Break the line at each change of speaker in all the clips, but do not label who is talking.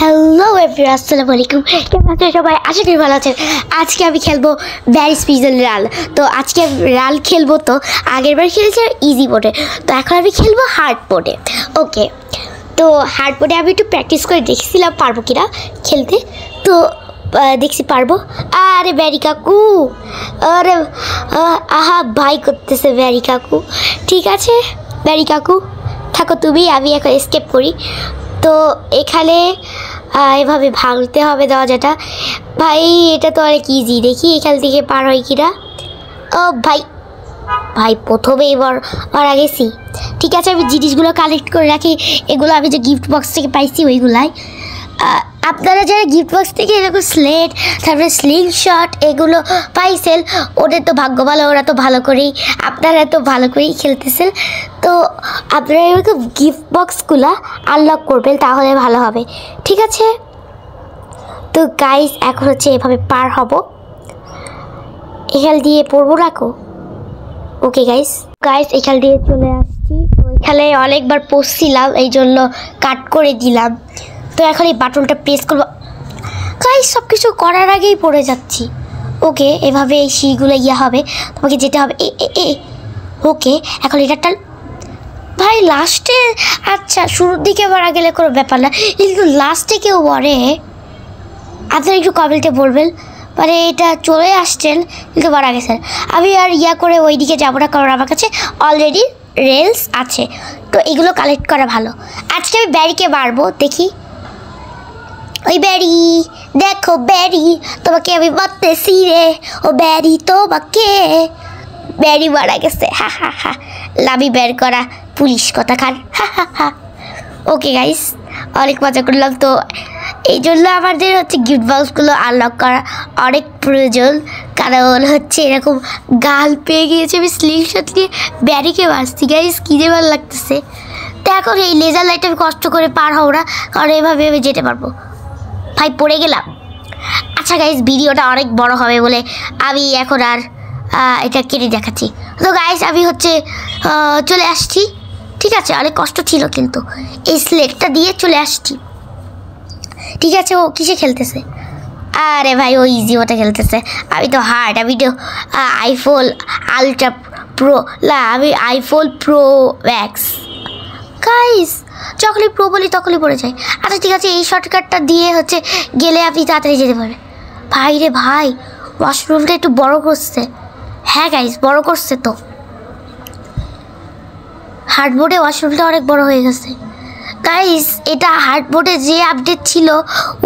Hello everyone, আসসালামু আলাইকুম। কেমন আছেন সবাই? আশা করি ভালো আছেন। আজকে আমি খেলবো ভ্যারি স্পেশাল রাল। তো আজকে রাল খেলবো। তো আগের বার খেলেছি ইজি মোডে, তো এখন আমি খেলবো হার্ড মোডে। ওকে, তো হার্ড মোডে আমি একটু প্র্যাকটিস করে দেখছিলাম পারবো কিনা খেলতে। তো দেখছি পারবো। আরে ভ্যারি কাকু, আরে আহা ভাই করতেছে ভ্যারি কাকু। ঠিক আছে ভ্যারি কাকু, থাকো তুমি, আমি এখন এসকেপ করি। তো এখানে এভাবে ভাঙতে হবে দরজাটা। ভাই এটা তো অনেক ইজি, দেখি এখান থেকে পার হয় কিনা। ও ভাই ভাই প্রথমে এবার মারা গেছি। ঠিক আছে, আমি জিনিসগুলো কালেক্ট করে রাখি। এগুলো আমি যে গিফট বক্স থেকে পাইছি ওইগুলাই। আপনারা যারা গিফট বক্স থেকে এরকম স্লেট, তারপরে স্লিং শট এগুলো পাইছেন, ওদের তো ভাগ্য ভালো, ওরা তো ভালো করেই, আপনারা তো ভালো করেই খেলতেছেন। তো আপনারা এরকম গিফট বক্সগুলো আনলক করবেন, তাহলে ভালো হবে। ঠিক আছে, তো গাইস এখন হচ্ছে এভাবে পার হব। এখান দিয়ে পড়বো রাখো। ওকে গাইস এখান দিয়ে চলে আসছি। তো এখানে অনেকবার পড়ছিলাম, এই জন্য কাট করে দিলাম। তো এখন এই বাটনটা প্রেস করবো। গাইস সব কিছু করার আগেই পড়ে যাচ্ছি। ওকে, এভাবে এই সিঁড়িগুলো হবে, তোমাকে যেতে হবে। ওকে, এখন এটা ভাই লাস্টে, আচ্ছা শুরুর দিকে মারা গেলে কোনো ব্যাপার না, কিন্তু লাস্টে কেউ মরে। আপনারা একটু কমেন্টে বলবেন, মানে এটা চলে আসছেন কিন্তু মারা গেছেন। আমি আর করে ওই দিকে যাবো না, কারণ আমার কাছে অলরেডি রেলস আছে। তো এগুলো কালেক্ট করা ভালো। আজকে আমি ব্যারিকে মারবো, দেখি। ওই ব্যারি, দেখো ব্যারি, তোমাকে আমি মারতেছি রে। ও ব্যারি তোমাকে, ব্যারি মারা গেছে। হা হা হা, লাভি বের করা পুলিশ কথা খান। হা হা হা। ওকে গাইস, অনেক মজা করলাম। তো এই জন্য আমাদের হচ্ছে গিফট বক্সগুলো আনলক করা অনেক প্রয়োজন, কারণ হচ্ছে এরকম গাল পেয়ে গিয়েছে। আমি স্লিং শট নিয়ে ব্যারিকে বাঁচছি গাইস, কী যে ভালো লাগতেছে। তো এখন এই লেজার লাইট আমি কষ্ট করে পার হবো না, কারণ এভাবে আমি যেতে পারবো। ভাই পড়ে গেলাম। আচ্ছা গাইস, ভিডিওটা অনেক বড় হবে বলে আমি এখন আর এটা কেটে দেখাচ্ছি। তো গাইস আমি হচ্ছে চলে আসছি। ঠিক আছে, অনেক কষ্ট ছিল কিন্তু এই স্লেটটা দিয়ে চলে আসছি। ঠিক আছে, ও কিসে খেলতেছে? আরে ভাই ও ইজি ওটা খেলতেছে, আমি তো হার্ড। আমি তো আইফোন আলট্রা প্রো, না আমি আইফোন প্রো ম্যাক্স। গাইস যখনই প্রো বলি তখনই পড়ে যায়। আচ্ছা ঠিক আছে, এই শর্টকাটটা দিয়ে হচ্ছে গেলে আপনি তাড়াতাড়ি যেতে পারবেন। ভাই রে ভাই, ওয়াশরুমটা একটু বড় করছে। হ্যাঁ গাইস, বড় করছে তো। হার্ডবোর্ডে ওয়াশরুমটা অনেক বড় হয়ে গেছে গাইস। এটা হার্ডবোর্ডে যে আপডেট ছিল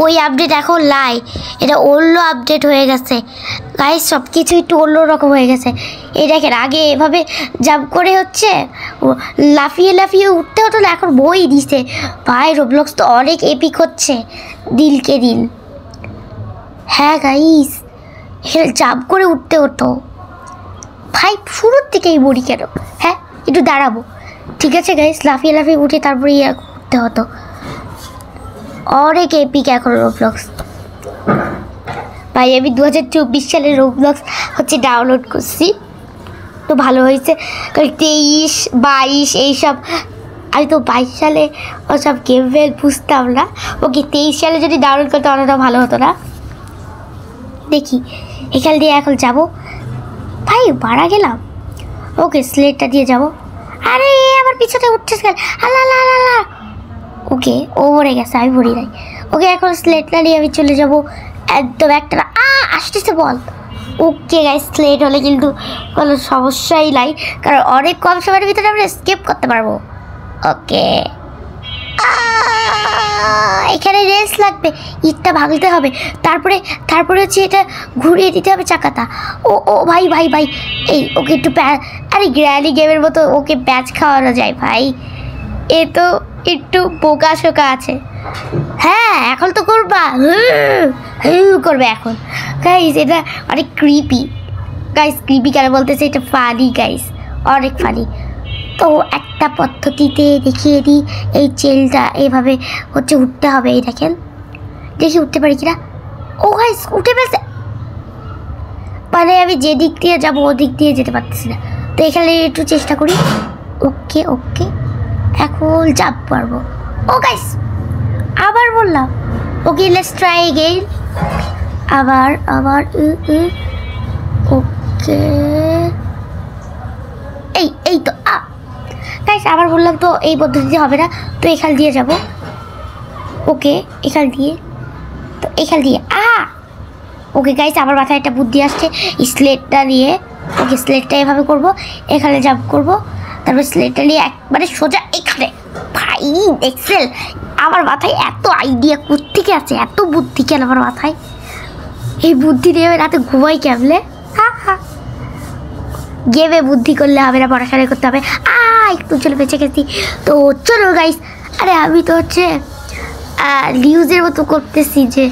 ওই আপডেট এখন লাই, এটা অন্য আপডেট হয়ে গেছে গাইস। সব কিছু একটু অন্যরকম হয়ে গেছে। এই দেখেন, আগে এভাবে জাম্প করে হচ্ছে লাফিয়ে লাফিয়ে উঠতে হতো না, এখন বই দিছে। ভাই রোবলক্স তো অনেক এপিক হচ্ছে দিলকে দিল। হ্যাঁ গাইস, এখানে জাম্প করে উঠতে হতো। ভাই শুরুর থেকেই বড়ি কেন? হ্যাঁ একটু দাঁড়াবো। ঠিক আছে গাইস, লাফিয়ে লাফিয়ে উঠে তারপরে করতে হতো। অনেক এপিক এখন রোবলক্স। ভাই আমি 2024 সালে রোবলক্স হচ্ছে ডাউনলোড করছি, তো ভালো হয়েছে। 23, 22 এইসব, আমি তো 22 সালে ওসব গেম ফেল বুঝতাম না। ওকে 23 সালে যদি ডাউনলোড করতে অতটা ভালো হতো না। দেখি এখান দিয়ে এখন যাব। ভাই মারা গেলাম। ওকে স্লেটটা দিয়ে যাব। আরে আমার পিছনে উঠছে গেল। আল্লাহ আল্লাহ আল্লাহ। ওকে ও মরে গেছে, আমি মরি নাই। ওকে এখন স্লেটটা নিয়ে আমি চলে যাব একদম একটা আসতেছে বল। ওকে গাইস, স্লেট হলে কিন্তু কোনো সমস্যাই নাই, কারণ অনেক কম সময়ের ভিতরে আমরা স্কেপ করতে পারবো। ওকে এখানে রেস লাগবে, ইটটা ভাঙতে হবে, তারপরে হচ্ছে এটা ঘুরিয়ে দিতে হবে চাকাটা। ও ভাই ভাই ভাই, এই ওকে একটু আরে গ্র্যানি গেমের মতো ওকে প্যাচ খাওয়ানো যায় ভাই। এ তো একটু বোকা শোকা আছে। হ্যাঁ এখন তো করবা, করবে এখন। গাইস এটা অনেক ক্রিপি গাইস। ক্রিপি কেন বলতেছে, এটা ফানি গাইস, অনেক ফানি। তো একটা পদ্ধতিতে দেখিয়ে দিই, এই চেলটা এভাবে হচ্ছে উঠতে হবে। এই দেখেন, দেখি উঠতে পারি কিনা। ও গাইস উঠে ফেলছে, মানে আমি যে দিক দিয়ে যাবো ও দিক দিয়ে যেতে পারতেছি না। তো এখানে একটু চেষ্টা করি। ওকে ওকে, এখন যাব পারবো। ও গাইস আবার বললাম ওকে লেটস ট্রাই এগেইন। আবার ওকে এই তো গাইস আবার বললাম তো এই পদ্ধতিতে হবে না, তো এখান দিয়ে যাব। ওকে এখান দিয়ে তো এখান দিয়ে ওকে গাইস আমার মাথায় একটা বুদ্ধি আসছে, স্লেটটা নিয়ে ওকে স্লেটটা এভাবে করব, এখানে জাম্প করব, তারপর স্লেটটা নিয়ে একবারে সোজা এখানে। ভাই এক্সেল, আমার মাথায় এত আইডিয়া কোত্থেকে আছে, এত বুদ্ধি কেন আমার মাথায়? এই বুদ্ধি নিয়ে রাতে ঘুমাই কেমনে? গেমে বুদ্ধি করলে হবে না, পড়াশোনা করতে হবে। একটু চলে বেঁচে গেছি। তো চলো গাইস, আরে আমি তো হচ্ছে নিউজের মতো করতেছি, যে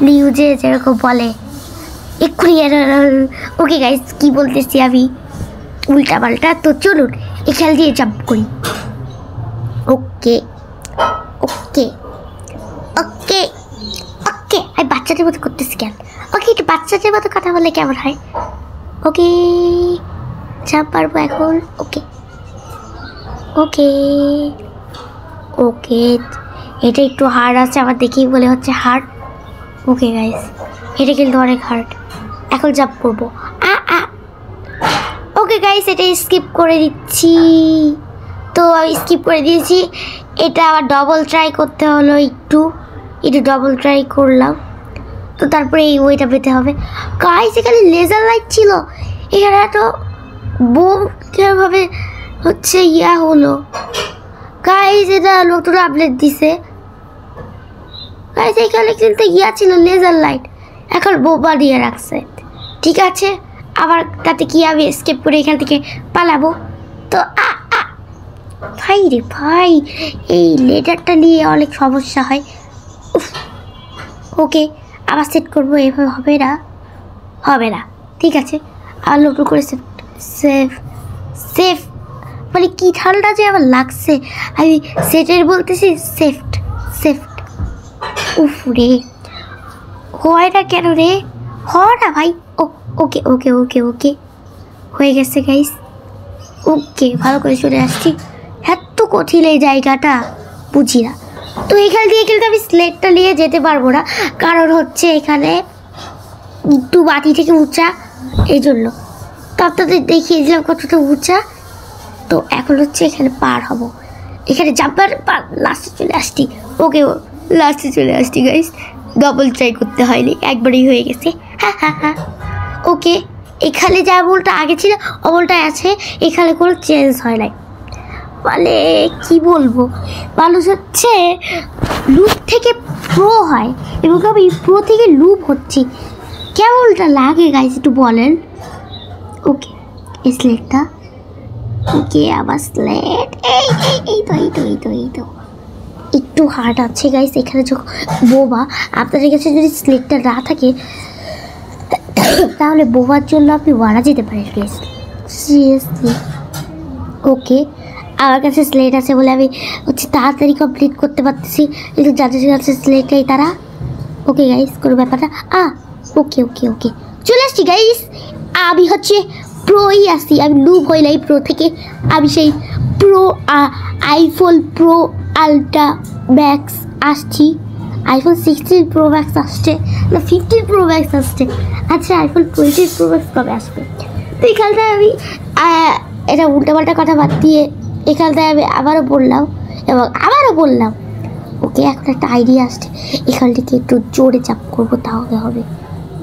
নিউজে যেরকম বলে এক্ষুনি। ওকে গাইস কি বলতেছি আমি উল্টা পাল্টা। তো চলুন এখান দিয়ে জাম্প করি। ওকে ওকে ওকে ওকে আমি বাচ্চাদের মতো করতেছি কেন? ওকে একটু বাচ্চাদের মতো কথা বললে কেমন হয়? ওকে জাম্প পারবো এখন। ওকে ওকে ওকে এটা একটু হার্ড আছে, আমার দেখেই বলে হচ্ছে হার্ড। ওকে গাইস এটা কিন্তু অনেক হার্ড। এখন জাম্প করবো। ওকে গাইস এটা স্কিপ করে দিচ্ছি। তো আমি স্কিপ করে দিয়েছি। এটা আবার ডবল ট্রাই করতে হলো, একটু ডবল ট্রাই করলাম। তো তারপরে এই ওইটা পেতে হবে। গাইস এখানে লেজার লাইট ছিল, এখানে এত বোম কিভাবে হচ্ছে হলো? গাইস এটা নতুন আপডেট দিছে। গাইস এখানে কিন্তু ছিল লেজার লাইট, এখন বোমা দিয়ে রাখছে। ঠিক আছে আবার তাতে কি আমি এসকেপ করে এখান থেকে পালাবো? তো ভাই রে ভাই, এই লেটারটা নিয়ে অনেক সমস্যা হয়। ওকে আবার সেট করবো, এভাবে হবে না। ঠিক আছে আর নতুন করে সেফ মানে কি ঠান্ডা যে আমার লাগছে, আমি সেটের বলতেছি সেফট। উফ রে হয় না কেন রে? হয় না ভাই। ওকে ওকে ওকে ওকে হয়ে গেছে গাইস। ওকে ভালো করে চলে আসছি। এত কঠিন এই জায়গাটা বুঝি না। তো এখান দিয়ে কিন্তু আমি স্লেটটা নিয়ে যেতে পারবো না, কারণ হচ্ছে এখানে একটু মাটি থেকে উঁচা, এই জন্য। তো আপনাদের দেখিয়ে দিলাম কতটা উঁচা। তো এখন হচ্ছে এখানে পার হব, এখানে জাম্পার লাস্টে চলে আসছি। ওকে লাস্টে চলে আসছি গাইস, ডবল ট্রাই করতে হয়নি, একবারই হয়ে গেছে। ওকে এখানে যা বলটা আগে ছিল অবলটা আছে, এখানে কোনো চেঞ্জ হয় নাই। মানে কি বলবো, মানুষ হচ্ছে লুপ থেকে প্রো হয় এবং আমি প্রো থেকে লুপ হচ্ছি, কেমনটা লাগে গাইস একটু বলেন? ওকে স্লেটটা ওকে আবার স্লেট এই তো একটু হার্ড আছে গাইস। এখানে যখন বোবা আপনাদের কাছে যদি স্লেটটা না থাকে তাহলে বোবার জন্য আপনি মারা যেতে পারেন গাইস, সিরিয়াসলি। ওকে আমার কাছে স্লেট আছে বলে আমি হচ্ছে তাড়াতাড়ি কমপ্লিট করতে পারতেছি, কিন্তু যাদের কাছে স্লেট নেই তারা। ওকে গাইস কোনো ব্যাপারটা ওকে ওকে ওকে চলে আসছি গাইস। আমি হচ্ছে প্রোই আসছি, আমি লুপ হই নাই প্রো থেকে, আমি সেই pro iPhone pro ultra max আসছি। আইফোন 16 প্রো ম্যাক্স আসছে না 15 প্রো ম্যাক্স আসছে। আচ্ছা আইফোন 20 প্রো ম্যাক্স কবে আসবে? তো এখানটায় আমি এটা উল্টাপাল্টা কথা বাদ দিয়ে এখানটায় আমি আবারও বললাম এবং আবারও বললাম। ওকে এখন একটা আইডিয়া আসছে, এখান থেকে একটু জোরে চাপ করবো তাহলে হবে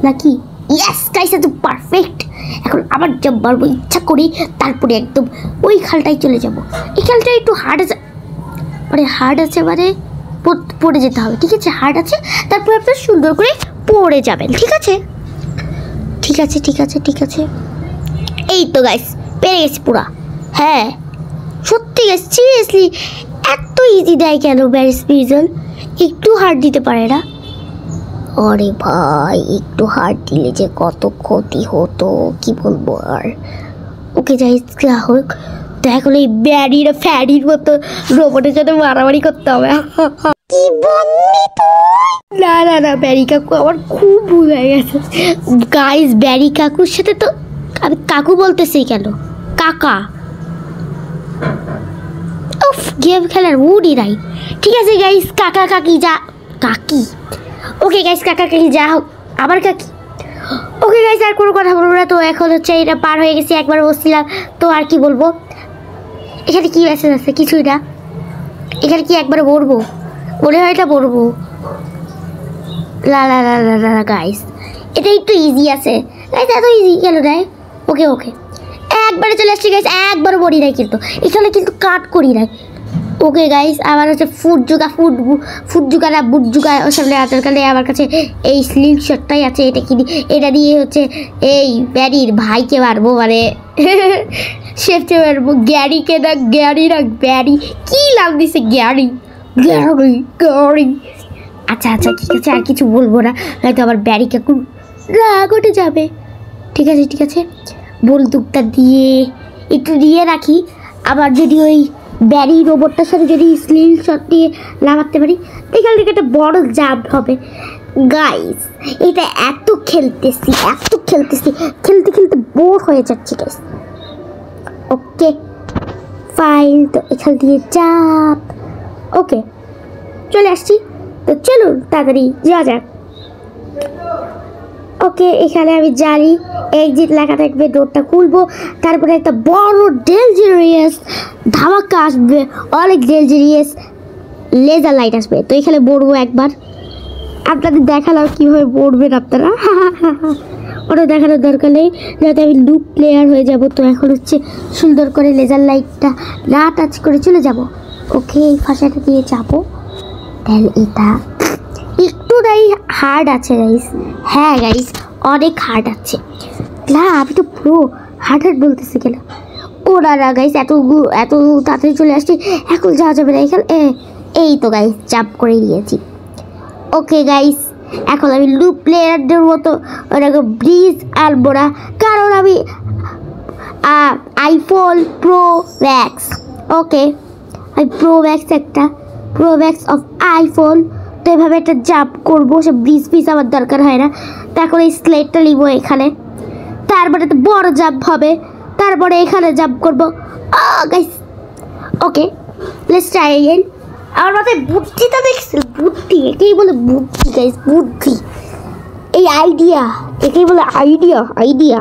নাকি? ইয়েস গাইস তো পারফেক্ট। এখন আবার জাম্প মারবো ইচ্ছা করি, তারপরে একদম ওই খালটায় চলে যাব। এই খালটা একটু হার্ড আছে, মানে পড়ে যেতে হবে। ঠিক আছে হার্ড আছে, তারপরে আপনার সুন্দর করে পড়ে যাবেন। ঠিক আছে এই তো গাইস পেরে গেছি পুরা। হ্যাঁ সত্যি গাইস সিরিয়াসলি এত ইজি দেয় কেন ব্যারিস পিজন? একটু হার্ড দিতে পারে না? আরে ভাই একটু হার্ড দিলে যে কত ক্ষতি হতো কি বলবো আর। ওকে যাই হোক, তো এখন এই ব্যারির ফ্যারির মতো রোবটের সাথে মারামারি করতে হবে। কি বললি তুই? না ব্যারি কাকু আমার খুব ভুল হয়ে গেছে গাইস। ব্যারি কাকুর সাথে তো আমি কাকু বলতেছি কেন, কাকা। উফ গেম খেলার মুডই নাই। ঠিক আছে গাইস কাকি ওকে গাইস, কাকা কাকি যা হোক আবার কাকি। ওকে গাইস, আর কোনো কথা বলবো না। তো এখন হচ্ছে এটা পার হয়ে গেছি, একবার বসছিলাম তো আর কি বলবো। এখানে কি মেসেজ আছে? কিছুই না। এখানে কি একবার পড়বো? মনে হয় এটা পড়বো। লা লা লা লা লা গাইস, এটা একটু ইজি আছে গাইস, এত ইজি কেন দেয়? ওকে ওকে, একবারে চলে আসছি গাইস, একবারও পড়ি নাই কিন্তু, এখানে কিন্তু কাট করি নাই। ওকে গাইস, আমার হচ্ছে ফুট জুগা না বুট জুগা ওসব দরকার নেই আমার কাছে। এই স্লিং শটটাই আছে, এটা কিনি। এটা দিয়ে হচ্ছে এই ব্যারির ভাইকে মারবো, মানে শেফকে মারবো। গ্যারিকে না, গ্যারি না ব্যারি, কি নাম দিছে? Gary Gary Gary. আচ্ছা আচ্ছা ঠিক আছে, আর কিছু বলবো না, হয়তো আবার ব্যারিকে খুব রাগ উঠে যাবে। ঠিক আছে ঠিক আছে, বন্দুকটা দিয়ে একটু দিয়ে রাখি। আবার যদি ওই ব্যারি রোবটটার সাথে যদি স্লিং শট দিয়ে লাগাতে পারি, এখান থেকে একটা বড় জাম্প হবে। গাইস এটা এত খেলতে খেলতে বোর হয়ে যাচ্ছে গাইস। ওকে ফাইল, তো এখান দিয়ে চাপ। ওকে চলে আসছি, তো চলুন তাড়াতাড়ি যাওয়া যাক। ওকে এখানে আমি জানি এক্সিট লেখা থাকবে, ডোরটা খুলবো, তারপরে একটা বড় ডেঞ্জারিয়াস ধামাকা আসবে, অনেক ডেঞ্জারিয়াস লেজার লাইট আসবে। তো এখানে পড়বো একবার, আপনাদের দেখালাম কীভাবে পড়বেন আপনারা। ওটা দেখানোর দরকার নেই, যাতে আমি লুপ প্লেয়ার হয়ে যাব। তো এখন হচ্ছে সুন্দর করে লেজার লাইটটা না টাচ করে চলে যাব। ওকে এই ফাঁসাটা দিয়ে যাবো। তাহলে এটা একটুটাই হার্ড আছে গাইস। হ্যাঁ গাইস অনেক হার্ড আছে না, আমি তো পুরো হার্ড বলতেছি কেন। ও না গাইস, এত তাড়াতাড়ি চলে আসছি, এখন যাওয়া যাবে না এখানে। এই তো গাইস চাপ করে নিয়েছি। ওকে গাইস, এখন আমি লুপ প্লেয়ারদের মতো ওরকম ব্রিজ আনবো না, কারণ আমি আইফোন প্রো ম্যাক্স। ওকে আমি প্রো ম্যাক্স, একটা প্রো ম্যাক্স অফ আইফোন। তো এভাবে একটা জাম্প করবো, সে ব্রিজ আমার দরকার হয় না। তো এখন এই স্লেটটা নিবো এখানে, তারপরে তো বড় জাম্প হবে, তারপরে এখানে জাম্প করবো guys. Okay let's try again. আমার মাথায় বুদ্ধিটা দেখছেন? বুদ্ধি, একেই বলে বুদ্ধি গাইস, বুদ্ধি। এই আইডিয়া, একেই বলে আইডিয়া।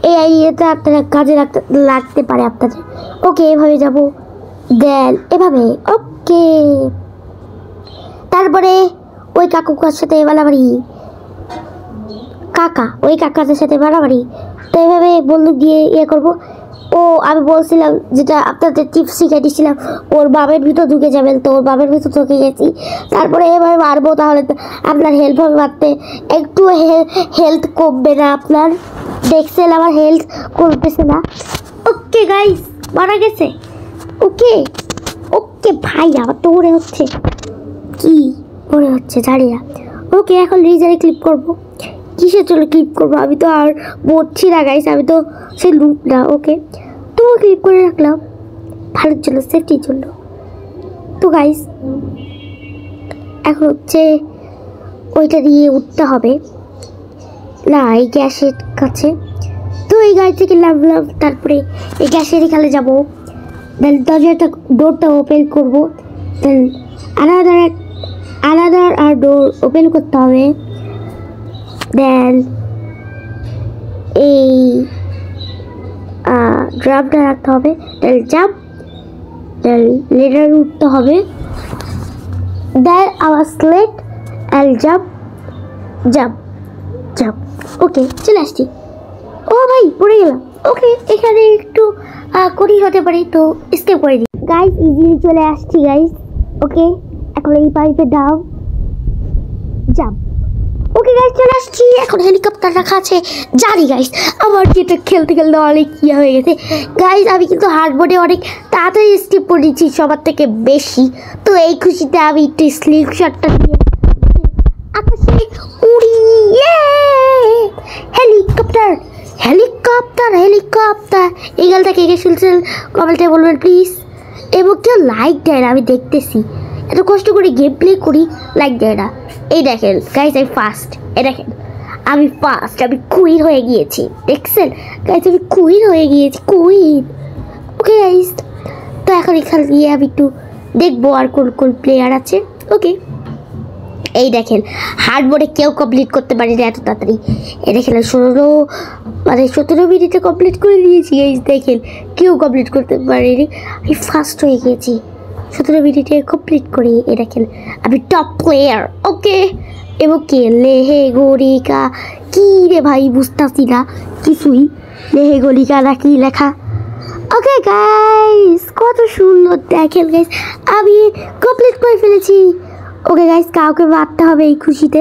এই আইডিয়াটা আপনারা কাজে লাগতে পারে আপনাদের। ওকে এভাবে যাবো, দেন এভাবে। ওকে তারপরে ওই কাকুকার সাথে বাড়াবাড়ি, ওই কাকাদের সাথে বাড়াবাড়ি। তো এইভাবে বন্দুক দিয়ে ইয়ে করবো। ও আমি বলছিলাম, যেটা আপনাদের টিপস শিখে দিয়েছিলাম, ওর বাবের ভিতর ঢুকে যাবেন। তো ওর বাবের ভিতর ঢুকে গেছি, তারপরে এভাবে মারবো, তাহলে আপনার হেল্প হবে মারতে। একটু হেলথ কমবে না আপনার, দেখছেন আমার হেলথ কমতেছে না। ওকে গাইস মারা গেছে। ওকে ভাই আবার তো মনে হচ্ছে, কি মনে হচ্ছে জানি না। ওকে এখন রিজারে ক্লিক করবো। কিসের জন্য ক্লিক করবো? আমি তো আর বলছি না গাইস, আমি তো সে লুপ না। ওকে তো ক্লিক করে রাখলাম ভালোর জন্য, সেফটির জন্য। তো গাইস এখন হচ্ছে ওইটা দিয়ে উঠতে হবে না, এই গ্যাসের কাছে। তো এই গাড়ি থেকে নামলাম, তারপরে এই গ্যাসের এখানে যাবো, দেন দরজাটা ডোরটা ওপেন করবো, দেন আলাদা আর ডোর ওপেন করতে হবে। দেন এই ড্রামটা রাখতে হবে, দেন জাম্প, দেন লেডার উঠতে হবে, দেন আবার স্লেট অ্যান্ড জাম্প। ওকে চলে আসছি। ও ভাই পড়ে গেলাম। ওকে এখানে একটু কঠিন হতে পারে, তো স্কেপ করে দিই গাইস। ইজিলি চলে আসছি গাইস। ওকে এখন এই পাইপে ডাউন জাম্প। ওকে গাইস চলে আসছি, এখন হেলিকপ্টার রাখা আছে জানি গাইস। আমার যেটা খেলতে অনেক ইয়ে হয়ে গেছে গাইস। আমি কিন্তু হার্ডবোর্ডে অনেক তাড়াতাড়ি স্কিপ করে দিচ্ছি সবার থেকে বেশি। তো এই খুশিতে আমি একটু স্লিং শটটা দিয়ে আকাশে উড়ি। হেলিকপ্টার এই গালটাকে এগিয়ে শুনছেন কমেন্টে বলবেন প্লিজ। এবং কেউ লাইক দেয় না, আমি দেখতেছি এত কষ্ট করে গেম প্লে করি, লাইক দেয় না। এই দেখেন গাইস আমি ফার্স্ট, এই দেখেন আমি ফার্স্ট, আমি কুইন হয়ে গিয়েছি, দেখছেন গাইস আমি কুইন হয়ে গিয়েছি, কুইন। ওকে গাইস তো এখন এখানে গিয়ে আমি একটু দেখবো আর কোন প্লেয়ার আছে। ওকে এই দেখেন হার্ড মোডে কেউ কমপ্লিট করতে পারি না এত তাড়াতাড়ি। এই দেখেন 17 মিনিটে কমপ্লিট করে দিয়েছি। এই দেখেন কেউ কমপ্লিট করতে পারিনি, আমি ফার্স্ট হয়ে গেছি 17 মিনিটে কমপ্লিট করি। এই দেখেন আমি টপ প্লেয়ার। ওকে এবং কে লেহে গরিকা কি রে ভাই বুঝতেছি না কিছুই, লেহে গরিকা না কি লেখা। ওকে গাইস কত সুন্দর দেখেন গাইস আমি কমপ্লিট করে ফেলেছি। ওকে গাইস কাউকে মারতে হবে এই খুশিতে,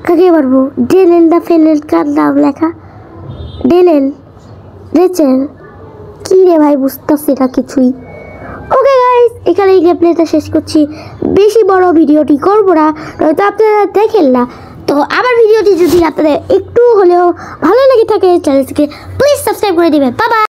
কাকে মারবো? ডেলেল না ফেলেল কার নাম লেখা? ডেলেল রেচেল কি রে ভাই বুঝতেছি না কিছুই। ওকে গাইস এখানে এই গেমপ্লেটা শেষ করছি, বেশি বড় ভিডিওটি করবো না, নয়তো আপনারা দেখেন না। তো আমার ভিডিওটি যদি আপনাদের একটু হলেও ভালো লেগে থাকে চ্যানেলটিকে প্লিজ সাবস্ক্রাইব করে দিবেন। বাবা।